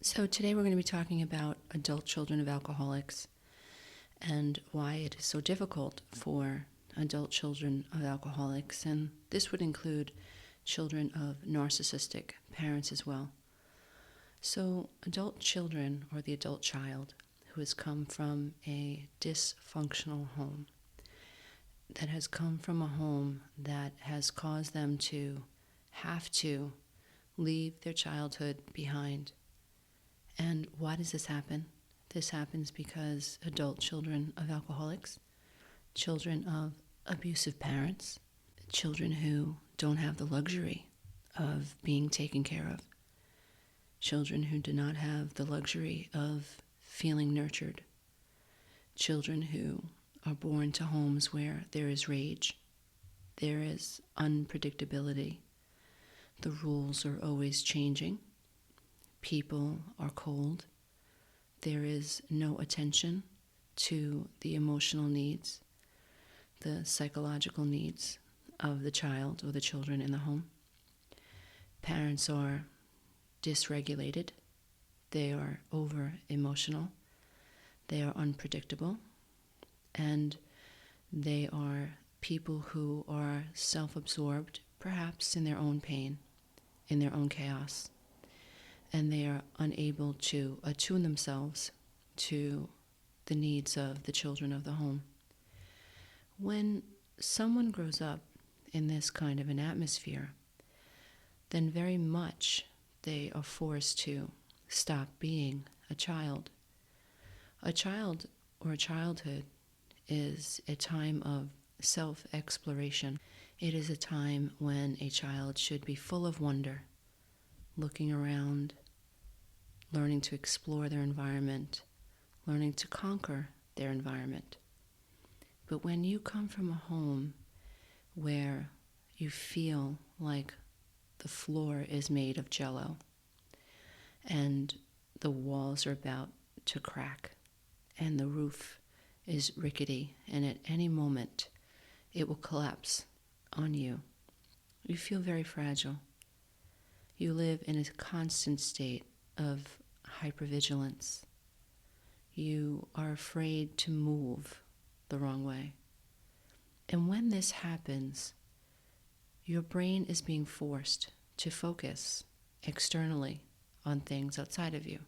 So today we're going to be talking about adult children of alcoholics and why it is so difficult for adult children of alcoholics, and this would include children of narcissistic parents as well. So adult children, or the adult child who has come from a dysfunctional home, that has come from a home that has caused them to have to leave their childhood behind. And why does this happen? This happens because adult children of alcoholics, children of abusive parents, children who don't have the luxury of being taken care of, children who do not have the luxury of feeling nurtured, children who are born to homes where there is rage, there is unpredictability, the rules are always changing, people are cold, there is no attention to the emotional needs, the psychological needs of the child or the children in the home. Parents are dysregulated, they are over-emotional, they are unpredictable, and they are people who are self-absorbed, perhaps in their own pain, in their own chaos, and they are unable to attune themselves to the needs of the children of the home. When someone grows up in this kind of an atmosphere, then very much they are forced to stop being a child. A child or a childhood is a time of self-exploration. It is a time when a child should be full of wonder, looking around, learning to explore their environment, learning to conquer their environment. But when you come from a home where you feel like the floor is made of jello and the walls are about to crack and the roof is rickety and at any moment it will collapse on you, you feel very fragile. You live in a constant state of hypervigilance. You are afraid to move the wrong way. And when this happens, your brain is being forced to focus externally on things outside of you.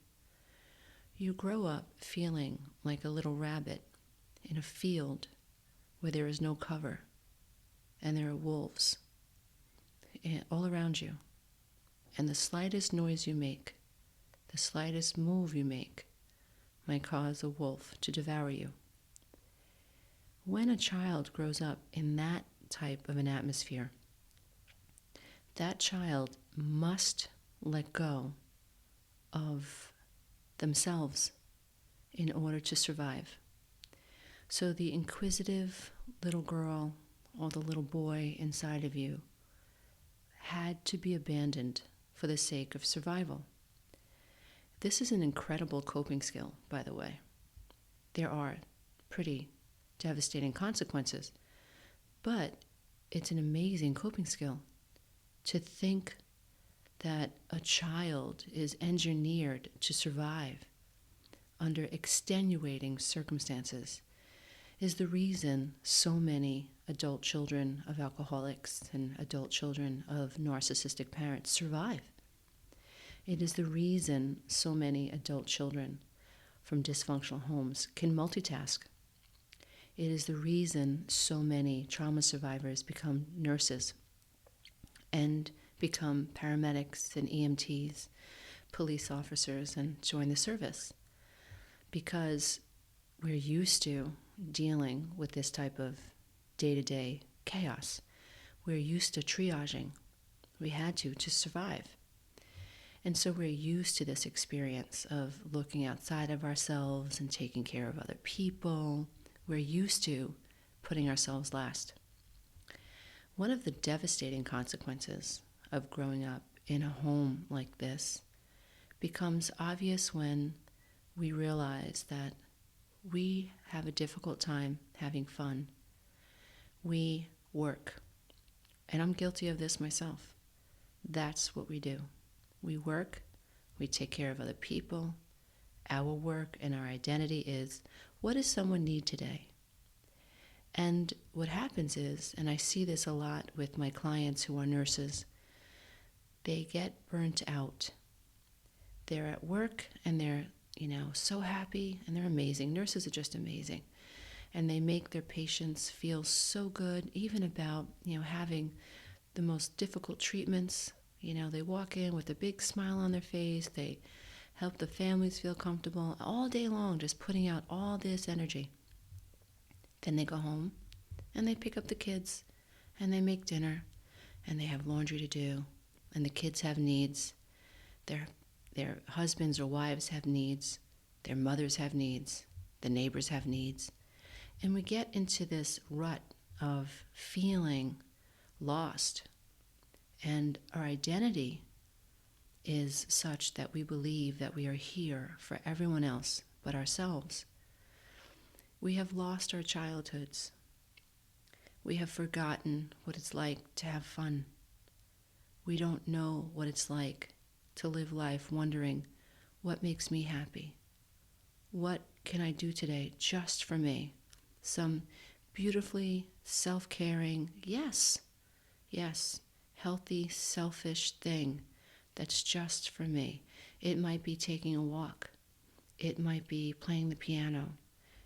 You grow up feeling like a little rabbit in a field where there is no cover and there are wolves all around you. And the slightest noise you make, the slightest move you make, might cause a wolf to devour you. When a child grows up in that type of an atmosphere, that child must let go of themselves in order to survive. So the inquisitive little girl or the little boy inside of you had to be abandoned for the sake of survival. This is an incredible coping skill, by the way. There are pretty devastating consequences, but it's an amazing coping skill to think that a child is engineered to survive under extenuating circumstances is the reason so many adult children of alcoholics and adult children of narcissistic parents survive. It is the reason so many adult children from dysfunctional homes can multitask. It is the reason so many trauma survivors become nurses and become paramedics and EMTs, police officers, and join the service. Because we're used to dealing with this type of day-to-day chaos. We're used to triaging. We had to survive. And so we're used to this experience of looking outside of ourselves and taking care of other people. We're used to putting ourselves last. One of the devastating consequences of growing up in a home like this becomes obvious when we realize that we have a difficult time having fun. We work, and I'm guilty of this myself. That's what we do. We work, we take care of other people. Our work and our identity is, what does someone need today? And what happens is, and I see this a lot with my clients who are nurses, they get burnt out. They're at work and they're, so happy and they're amazing. Nurses are just amazing. And they make their patients feel so good, even about, having the most difficult treatments. They walk in with a big smile on their face. They help the families feel comfortable all day long, just putting out all this energy. Then they go home and they pick up the kids and they make dinner and they have laundry to do, and the kids have needs. Their husbands or wives have needs. Their mothers have needs. The neighbors have needs. And we get into this rut of feeling lost. And our identity is such that we believe that we are here for everyone else but ourselves. We have lost our childhoods. We have forgotten what it's like to have fun. We don't know what it's like to live life wondering, what makes me happy? What can I do today just for me? Some beautifully self-caring, yes, healthy, selfish thing that's just for me. It might be taking a walk. It might be playing the piano.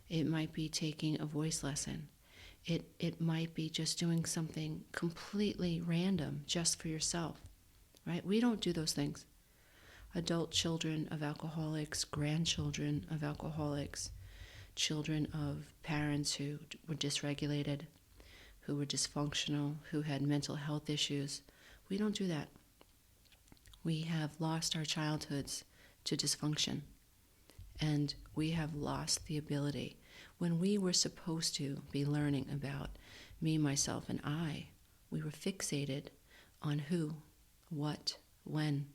It might be taking a voice lesson. It might be just doing something completely random just for yourself, right? We don't do those things. Adult children of alcoholics, grandchildren of alcoholics, children of parents who were dysregulated, who were dysfunctional, who had mental health issues. We don't do that. We have lost our childhoods to dysfunction, and we have lost the ability. When we were supposed to be learning about me, myself, and I, we were fixated on who, what, when,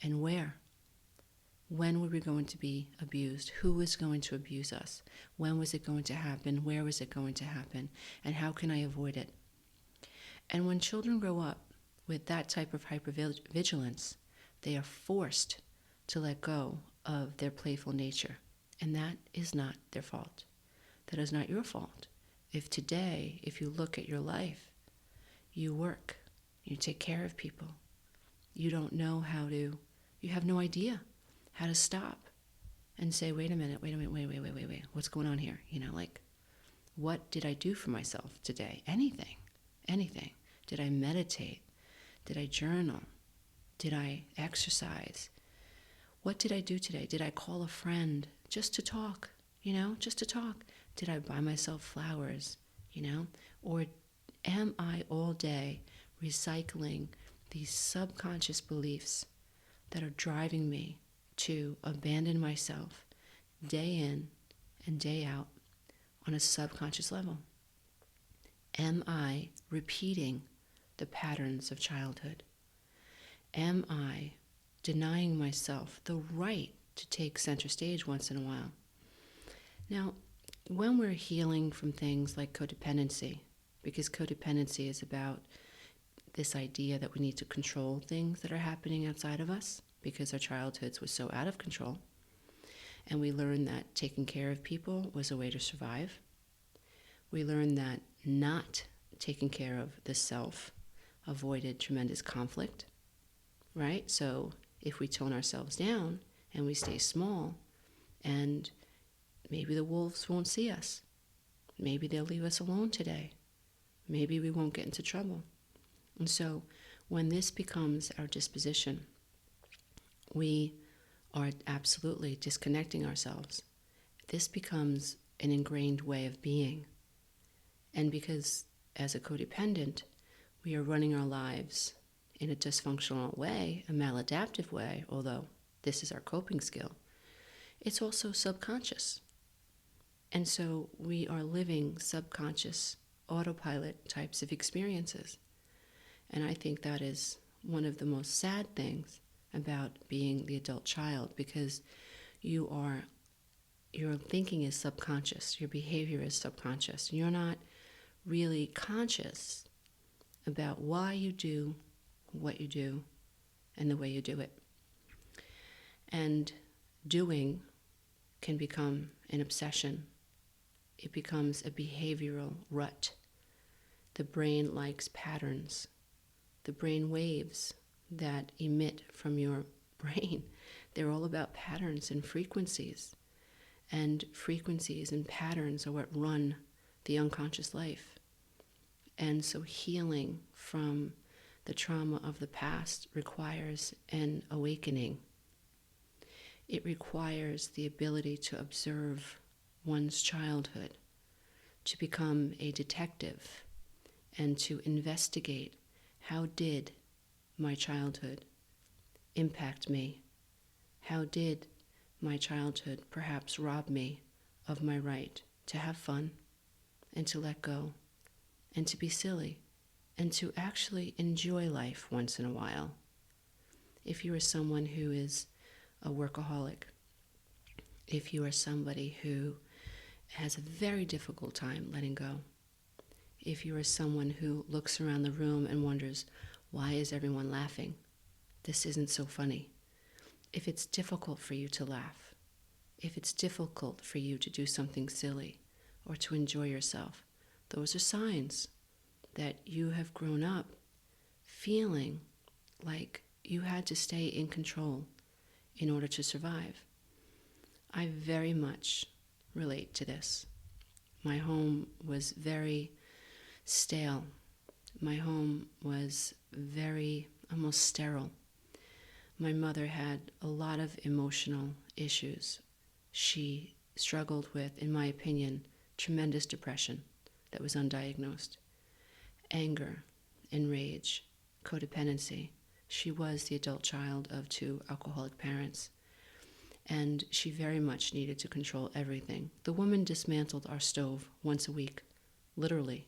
and where. When were we going to be abused? Who was going to abuse us? When was it going to happen? Where was it going to happen? And how can I avoid it? And when children grow up with that type of hypervigilance, they are forced to let go of their playful nature. And that is not their fault. That is not your fault. If today, if you look at your life, you work, you take care of people, you don't know you have no idea how to stop and say, wait a minute, wait, what's going on here? What did I do for myself today? Anything. Did I meditate? Did I journal? Did I exercise? What did I do today? Did I call a friend just to talk? Just to talk. Did I buy myself flowers? Or am I all day recycling these subconscious beliefs that are driving me to abandon myself day in and day out on a subconscious level? Am I repeating the patterns of childhood? Am I denying myself the right to take center stage once in a while? Now, when we're healing from things like codependency, because codependency is about this idea that we need to control things that are happening outside of us because our childhoods were so out of control, and we learned that taking care of people was a way to survive. We learned that not taking care of the self avoided tremendous conflict, right? So if we tone ourselves down and we stay small, and maybe the wolves won't see us, maybe they'll leave us alone today, maybe we won't get into trouble. And so when this becomes our disposition, we are absolutely disconnecting ourselves. This becomes an ingrained way of being. And because as a codependent, we are running our lives in a dysfunctional way, a maladaptive way, although this is our coping skill, it's also subconscious. And so we are living subconscious autopilot types of experiences. And I think that is one of the most sad things about being the adult child, because your thinking is subconscious, your behavior is subconscious. You're not really conscious about why you do what you do and the way you do it. And doing can become an obsession. It becomes a behavioral rut. The brain likes patterns. The brain waves that emit from your brain, they're all about patterns and frequencies. And frequencies and patterns are what run the unconscious life. And so healing from the trauma of the past requires an awakening. It requires the ability to observe one's childhood, to become a detective, and to investigate how did my childhood impact me? How did my childhood perhaps rob me of my right to have fun and to let go and to be silly and to actually enjoy life once in a while? If you are someone who is a workaholic, if you are somebody who has a very difficult time letting go, if you are someone who looks around the room and wonders, why is everyone laughing? This isn't so funny. If it's difficult for you to laugh, if it's difficult for you to do something silly or to enjoy yourself, those are signs that you have grown up feeling like you had to stay in control in order to survive. I very much relate to this. My home was very stale. My home was very almost sterile. My mother had a lot of emotional issues. She struggled with, in my opinion, tremendous depression that was undiagnosed, anger and rage, codependency. She was the adult child of 2 alcoholic parents, and she very much needed to control everything. The woman dismantled our stove once a week, literally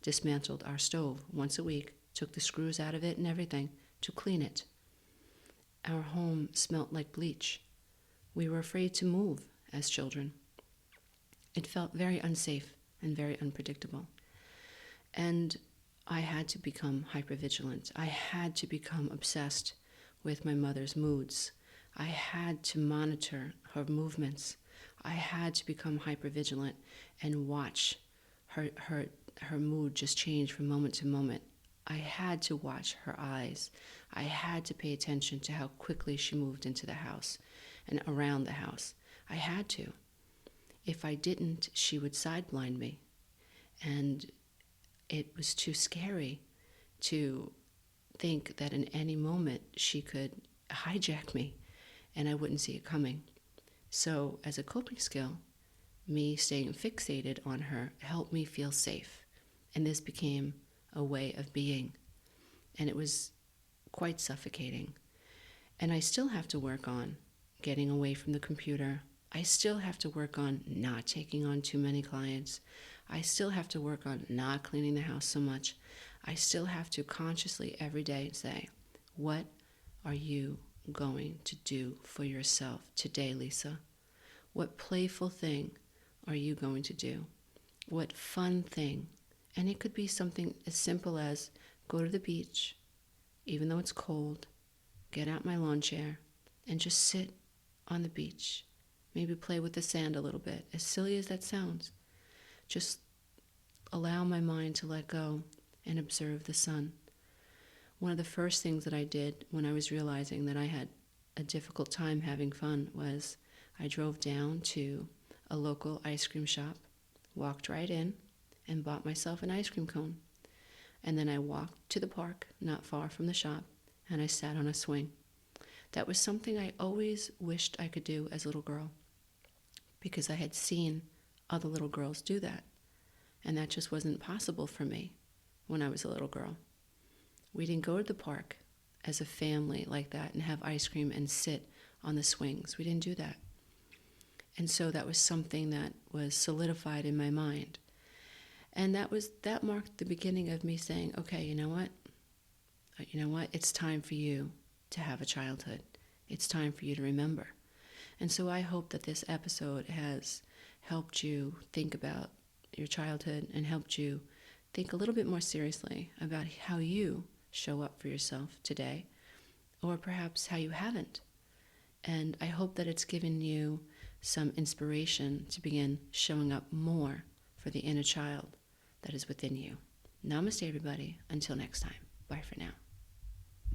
dismantled our stove once a week, took the screws out of it and everything to clean it. Our home smelt like bleach. We were afraid to move as children. It felt very unsafe and very unpredictable. And I had to become hypervigilant. I had to become obsessed with my mother's moods. I had to monitor her movements. I had to become hypervigilant and watch her mood just change from moment to moment. I had to watch her eyes. I had to pay attention to how quickly she moved into the house and around the house. I had to. If I didn't, she would sideblind me. And it was too scary to think that in any moment she could hijack me and I wouldn't see it coming. So as a coping skill, me staying fixated on her helped me feel safe. And this became a way of being. And it was quite suffocating. And I still have to work on getting away from the computer. I still have to work on not taking on too many clients. I still have to work on not cleaning the house so much. I still have to consciously every day say, what are you going to do for yourself today, Lisa? What playful thing are you going to do? What fun thing? And it could be something as simple as go to the beach, even though it's cold, get out my lawn chair, and just sit on the beach. Maybe play with the sand a little bit. As silly as that sounds, just allow my mind to let go and observe the sun. One of the first things that I did when I was realizing that I had a difficult time having fun was I drove down to a local ice cream shop, walked right in, and bought myself an ice cream cone. And then I walked to the park, not far from the shop, and I sat on a swing. That was something I always wished I could do as a little girl, because I had seen other little girls do that. And that just wasn't possible for me when I was a little girl. We didn't go to the park as a family like that and have ice cream and sit on the swings. We didn't do that. And so that was something that was solidified in my mind. And that marked the beginning of me saying, okay, you know what? It's time for you to have a childhood. It's time for you to remember. And so I hope that this episode has helped you think about your childhood and helped you think a little bit more seriously about how you show up for yourself today, or perhaps how you haven't And I hope that it's given you some inspiration to begin showing up more for the inner child that is within you. Namaste, everybody. Until next time. Bye for now.